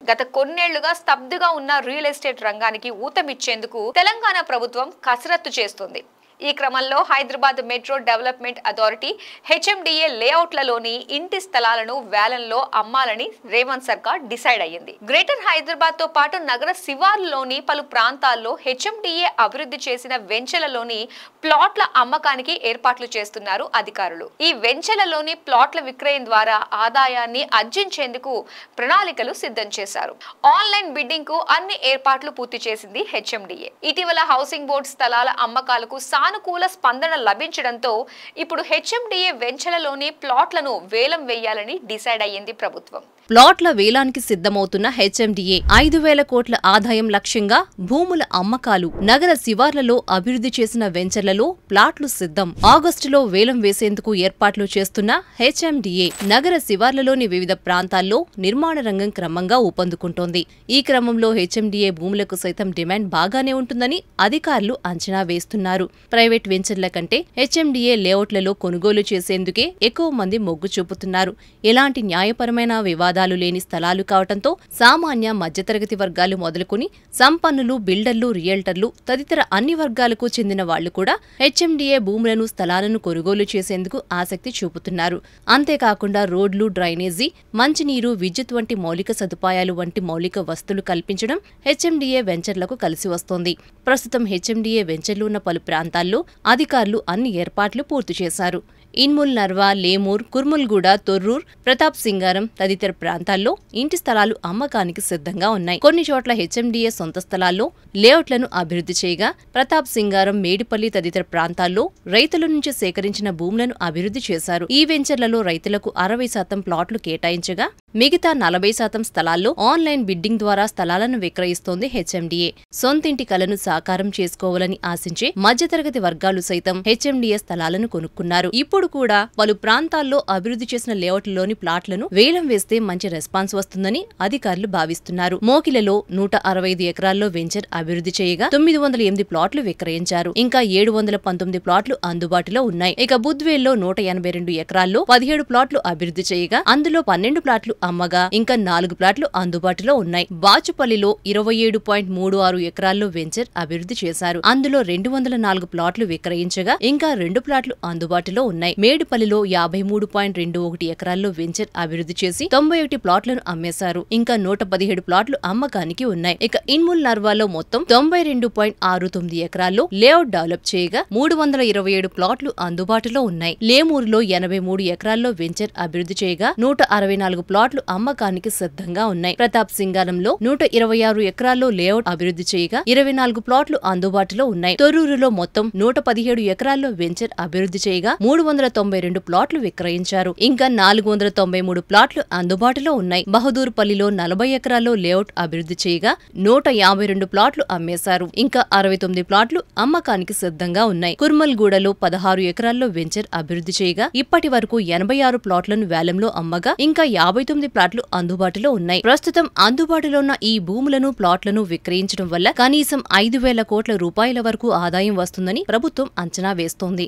గత కొన్నేళ్లుగా స్తబ్దుగా ఉన్న రియల్ ఎస్టేట్ రంగానికి ఊతమిచ్చేందుకు తెలంగాణ ప్రభుత్వం కసరత్తు చేస్తుంది. ఈ క్రమంలో Hyderabad metro development authority HMDA లేఅవుట్లలోని ఇంటి స్థలాలను వేలంలో అమ్మాలని రేవంత్ సర్కార్ డిసైడ్ అయ్యింది. గ్రేటర్ హైదరాబాద్ తో పాటు నగర శివార్లలోని పలు ప్రాంతాల్లో హెచ్ఎండిఏ అభివృద్ధి చేసిన వెంచలలోని ప్లాట్ల అమ్మకానికి ఏర్పాట్లు చేస్తున్నారు అధికారులు. ఈ వెంచలలోని ప్లాట్ల విక్రయం ద్వారా ఆదాయాన్ని ఆర్జించేందుకు ప్రణాళికలు సిద్ధం చేశారు. ఆన్లైన్ బిడ్డింగ్ కు అన్ని ఏర్పాట్లు పూర్తి చేసింది హెచ్ఎండిఏ. ఇటీవల హౌసింగ్ బోర్డు స్థలాల అమ్మకాలకు సానుకూల స్పందన లభించడంతో ఇప్పుడు హెచ్ఎండిఏ వెంచలలోని ప్లాట్లను వేలం వేయాలని డిసైడ్ అయ్యింది ప్రభుత్వం. ప్లాట్ల వేలానికి సిద్ధమవుతున్న హెచ్ఎండిఏ 5,000 కోట్ల ఆదాయం లక్ష్యంగా భూముల అమ్మకాలు, నగర శివార్లలో అభివృద్ధి చేసిన వెంచర్లలో ప్లాట్లు సిద్ధం. ఆగస్టులో వేలం వేసేందుకు ఏర్పాట్లు చేస్తున్న హెచ్ఎండిఏ నగర శివార్లలోని వివిధ ప్రాంతాల్లో నిర్మాణ రంగం క్రమంగా ఊపందుకుంటోంది. ఈ క్రమంలో హెచ్ఎండిఏ భూములకు సైతం డిమాండ్ బాగానే ఉంటుందని అధికారులు అంచనా వేస్తున్నారు. ప్రైవేట్ వెంచర్ల కంటే హెచ్ఎండిఏ లేఅవుట్లలో కొనుగోలు చేసేందుకే ఎక్కువ మంది మొగ్గు చూపుతున్నారు. ఎలాంటి న్యాయపరమైన వివాదాలు లేని స్థలాలు కావడంతో సామాన్య మధ్యతరగతి వర్గాలు మొదలుకొని సంపన్నులు, బిల్డర్లు, రియల్టర్లు తదితర అన్ని వర్గాలకు చెందిన వాళ్లు కూడా హెచ్ఎండిఏ భూములను, స్థలాలను కొనుగోలు చేసేందుకు ఆసక్తి చూపుతున్నారు. అంతేకాకుండా రోడ్లు, డ్రైనేజీ, మంచినీరు, విద్యుత్ వంటి మౌలిక సదుపాయాలు వంటి మౌలిక వస్తువులు కల్పించడం హెచ్ఎండిఏ వెంచర్లకు కలిసి వస్తోంది. ప్రస్తుతం హెచ్ఎండిఏ వెంచర్లు ఉన్న పలు ప్రాంతాల్లో అధికారులు అన్ని ఏర్పాట్లు పూర్తి చేశారు. ఇన్ముల్, నర్వా, లేమూర్, కుర్ముల్గూడ, తొర్రూర్, ప్రతాప్ సింగారం తదితర ప్రాంతాల్లో ఇంటి స్థలాలు అమ్మకానికి సిద్ధంగా ఉన్నాయి. కొన్ని చోట్ల హెచ్ఎండిఏ సొంత స్థలాల్లో లేఅవుట్లను అభివృద్ధి చేయగా, ప్రతాప్ సింగారం, మేడిపల్లి తదితర ప్రాంతాల్లో రైతుల నుంచి సేకరించిన భూములను అభివృద్ధి చేశారు. ఈ వెంచర్లలో రైతులకు 60% ప్లాట్లు కేటాయించగా, మిగతా 40% స్థలాల్లో ఆన్లైన్ బిడ్డింగ్ ద్వారా స్థలాలను విక్రయిస్తోంది హెచ్ఎండిఏ. సొంతింటి కలను సాకారం చేసుకోవాలని ఆశించే మధ్యతరగతి వర్గాలు సైతం హెచ్ఎండిఏ స్థలాలను కొనుక్కున్నారు. ఇప్పుడు కూడా పలు ప్రాంతాల్లో అభివృద్ధి చేసిన లేఅవుట్లలోని ప్లాట్లను వేలం వేస్తే మంచి రెస్పాన్స్ వస్తుందని అధికారులు భావిస్తున్నారు. మోకిలలో 165 ఎకరాల్లో వెంచర్ అభివృద్ధి చేయగా 908 ప్లాట్లు విక్రయించారు. ఇంకా 719 ప్లాట్లు అందుబాటులో ఉన్నాయి. ఇక బుద్వేల్లో 182 ఎకరాల్లో 17 ప్లాట్లు అభివృద్ధి చేయగా అందులో 12 ప్లాట్లు అమ్మగా ఇంకా 4 ప్లాట్లు అందుబాటులో ఉన్నాయి. బాచుపల్లిలో 27.36 ఎకరాల్లో వెంచర్ అభివృద్ధి చేశారు. అందులో 204 ప్లాట్లు విక్రయించగా ఇంకా 2 ప్లాట్లు అందుబాటులో ఉన్నాయి. మేడిపల్లిలో 53.21 ఎకరాల్లో వెంచర్ అభివృద్ధి చేసి 91 ప్లాట్లను అమ్మేశారు. ఇంకా 117 ప్లాట్లు అమ్మకానికి ఉన్నాయి. ఇక ఇన్ముల్, నర్వాలో మొత్తం 92.69 ఎకరాల్లో లేఅవుట్ డెవలప్ చేయగా 327 ప్లాట్లు అందుబాటులో ఉన్నాయి. లేమూరులో 83 ఎకరాల్లో వెంచర్ అభివృద్ధి చేయగా 164 ప్లాట్లు అమ్మకానికి సిద్ధంగా ఉన్నాయి. ప్రతాప్ సింగారంలో 126 ఎకరాల్లో లేఅవుట్ అభివృద్ధి చేయగా 24 ప్లాట్లు అందుబాటులో ఉన్నాయి. తొర్రూరులో మొత్తం 117 ఎకరాల్లో వెంచర్ అభివృద్ధి చేయగా 392 ప్లాట్లు విక్రయించారు. ఇంకా 493 ప్లాట్లు అందుబాటులో ఉన్నాయి. బహదూర్పల్లిలో 40 ఎకరాల్లో లేఅవుట్ అభివృద్ధి చేయగా 152 ప్లాట్లు అమ్మేశారు. ఇంకా 69 ప్లాట్లు అమ్మకానికి సిద్ధంగా ఉన్నాయి. కుర్మల్గూడలో 16 ఎకరాల్లో వెంచర్ అభివృద్ధి చేయగా ఇప్పటి వరకు 86 ప్లాట్లను వేలంలో అమ్మగా ఇంకా 59 ప్లాట్లు అందుబాటులో ఉన్నాయి. ప్రస్తుతం అందుబాటులో ఉన్న ఈ భూములను, ప్లాట్లను విక్రయించడం వల్ల కనీసం 5,000 కోట్ల రూపాయల వరకు ఆదాయం వస్తుందని ప్రభుత్వం అంచనా వేస్తోంది.